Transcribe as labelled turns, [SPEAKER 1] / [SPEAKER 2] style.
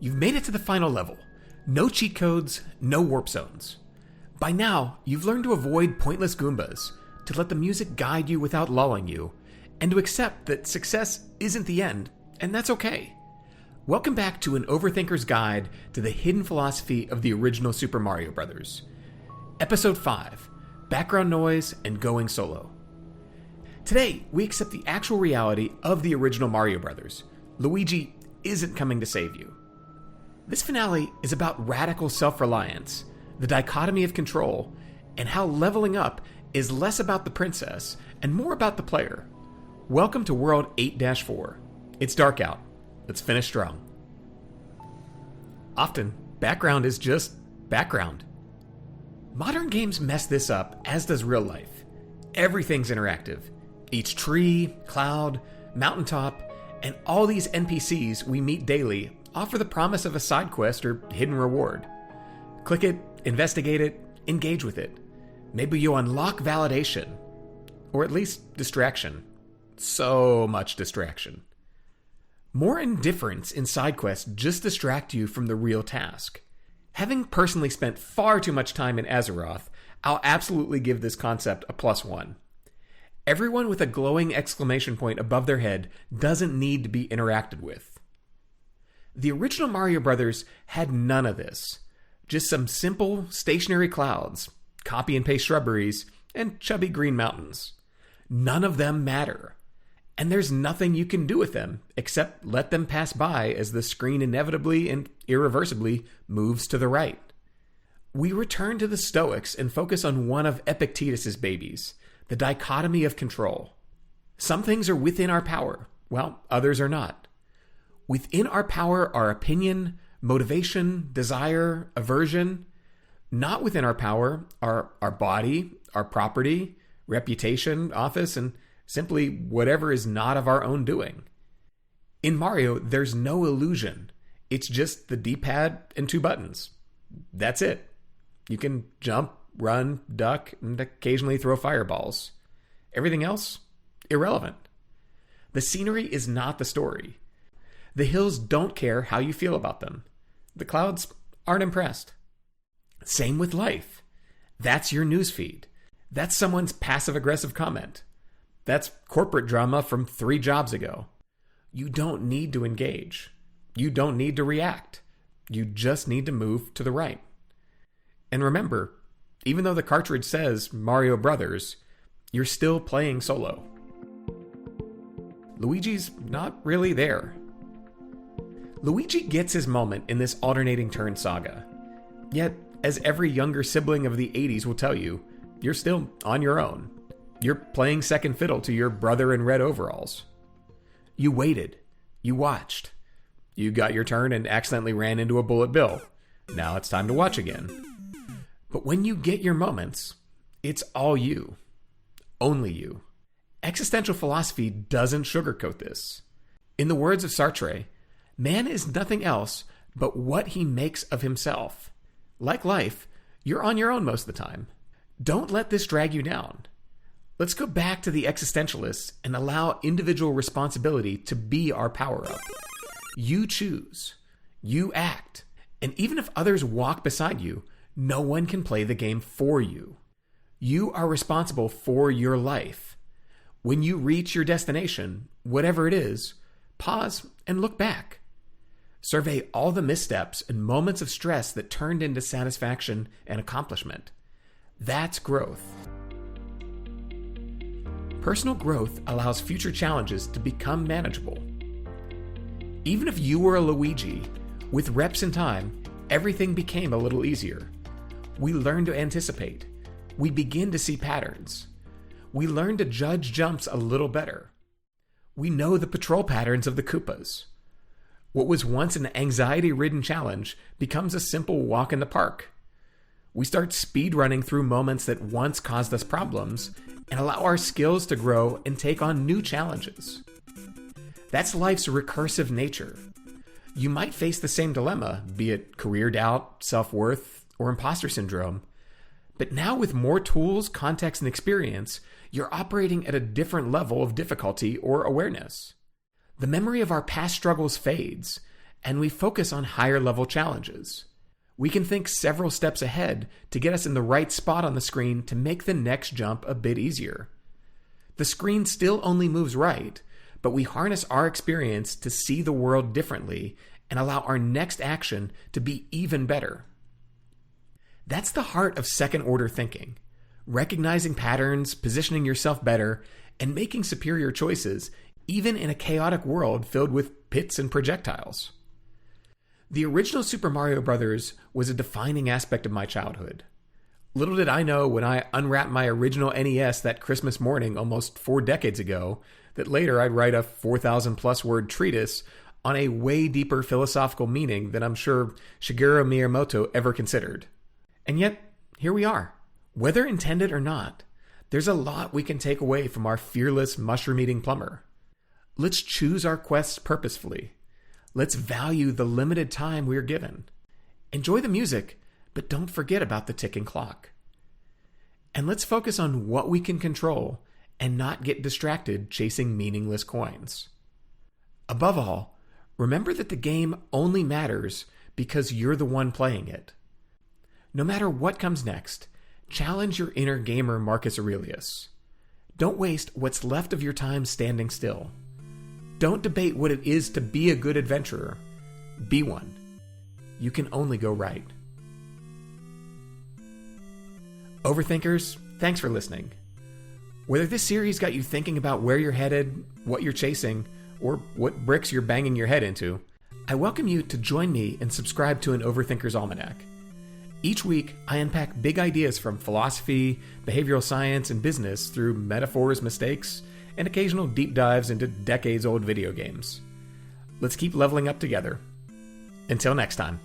[SPEAKER 1] You've made it to the final level. No cheat codes, no warp zones. By now, you've learned to avoid pointless Goombas, to let the music guide you without lulling you, and to accept that success isn't the end, and that's okay. Welcome back to an Overthinker's Guide to the hidden philosophy of the original Super Mario Bros. Episode 5, Background Noise and Going Solo. Today, we accept the actual reality of the original Mario Bros. Luigi isn't coming to save you. This finale is about radical self-reliance, the dichotomy of control, and how leveling up is less about the princess and more about the player. Welcome to World 8-4. It's dark out. Let's finish strong. Often, background is just background. Modern games mess this up, as does real life. Everything's interactive. Each tree, cloud, mountaintop, and all these NPCs we meet daily offer the promise of a side quest or hidden reward. Click it, investigate it, engage with it. Maybe you unlock validation, or at least distraction. So much distraction. More indifference in side quests just distract you from the real task. Having personally spent far too much time in Azeroth, I'll absolutely give this concept a +1. Everyone with a glowing exclamation point above their head doesn't need to be interacted with. The original Mario Bros. Had none of this. Just some simple, stationary clouds, copy and paste shrubberies, and chubby green mountains. None of them matter. And there's nothing you can do with them except let them pass by as the screen inevitably and irreversibly moves to the right. We return to the Stoics and focus on one of Epictetus's babies, the dichotomy of control. Some things are within our power, while others are not. Within our power are opinion, motivation, desire, aversion. Not within our power are our body, our property, reputation, office, and simply whatever is not of our own doing. In Mario, there's no illusion. It's just the D-pad and 2 buttons. That's it. You can jump, run, duck, and occasionally throw fireballs. Everything else? Irrelevant. The scenery is not the story. The hills don't care how you feel about them. The clouds aren't impressed. Same with life. That's your newsfeed. That's someone's passive-aggressive comment. That's corporate drama from 3 jobs ago. You don't need to engage. You don't need to react. You just need to move to the right. And remember, even though the cartridge says Mario Brothers, you're still playing solo. Luigi's not really there. Luigi gets his moment in this alternating turn saga. Yet, as every younger sibling of the 80s will tell you, you're still on your own. You're playing second fiddle to your brother in red overalls. You waited. You watched. You got your turn and accidentally ran into a bullet bill. Now it's time to watch again. But when you get your moments, it's all you. Only you. Existential philosophy doesn't sugarcoat this. In the words of Sartre, man is nothing else but what he makes of himself. Like life, you're on your own most of the time. Don't let this drag you down. Let's go back to the existentialists and allow individual responsibility to be our power-up. You choose. You act. And even if others walk beside you, no one can play the game for you. You are responsible for your life. When you reach your destination, whatever it is, pause and look back. Survey all the missteps and moments of stress that turned into satisfaction and accomplishment. That's growth. Personal growth allows future challenges to become manageable. Even if you were a Luigi, with reps and time, everything became a little easier. We learn to anticipate. We begin to see patterns. We learn to judge jumps a little better. We know the patrol patterns of the Koopas. What was once an anxiety-ridden challenge becomes a simple walk in the park. We start speed running through moments that once caused us problems and allow our skills to grow and take on new challenges. That's life's recursive nature. You might face the same dilemma, be it career doubt, self-worth, or imposter syndrome. But now with more tools, context, and experience, you're operating at a different level of difficulty or awareness. The memory of our past struggles fades, and we focus on higher level challenges. We can think several steps ahead to get us in the right spot on the screen to make the next jump a bit easier. The screen still only moves right, but we harness our experience to see the world differently and allow our next action to be even better. That's the heart of second order thinking. Recognizing patterns, positioning yourself better, and making superior choices, even in a chaotic world filled with pits and projectiles. The original Super Mario Bros. Was a defining aspect of my childhood. Little did I know when I unwrapped my original NES that Christmas morning almost 4 decades ago that later I'd write a 4,000 plus word treatise on a way deeper philosophical meaning than I'm sure Shigeru Miyamoto ever considered. And yet, here we are. Whether intended or not, there's a lot we can take away from our fearless mushroom-eating plumber. Let's choose our quests purposefully. Let's value the limited time we're given. Enjoy the music, but don't forget about the ticking clock. And let's focus on what we can control and not get distracted chasing meaningless coins. Above all, remember that the game only matters because you're the one playing it. No matter what comes next, challenge your inner gamer Marcus Aurelius. Don't waste what's left of your time standing still. Don't debate what it is to be a good adventurer. Be one. You can only go right. Overthinkers, thanks for listening. Whether this series got you thinking about where you're headed, what you're chasing, or what bricks you're banging your head into, I welcome you to join me and subscribe to an Overthinker's Almanac. Each week, I unpack big ideas from philosophy, behavioral science, and business through metaphors, mistakes, and occasional deep dives into decades-old video games. Let's keep leveling up together. Until next time.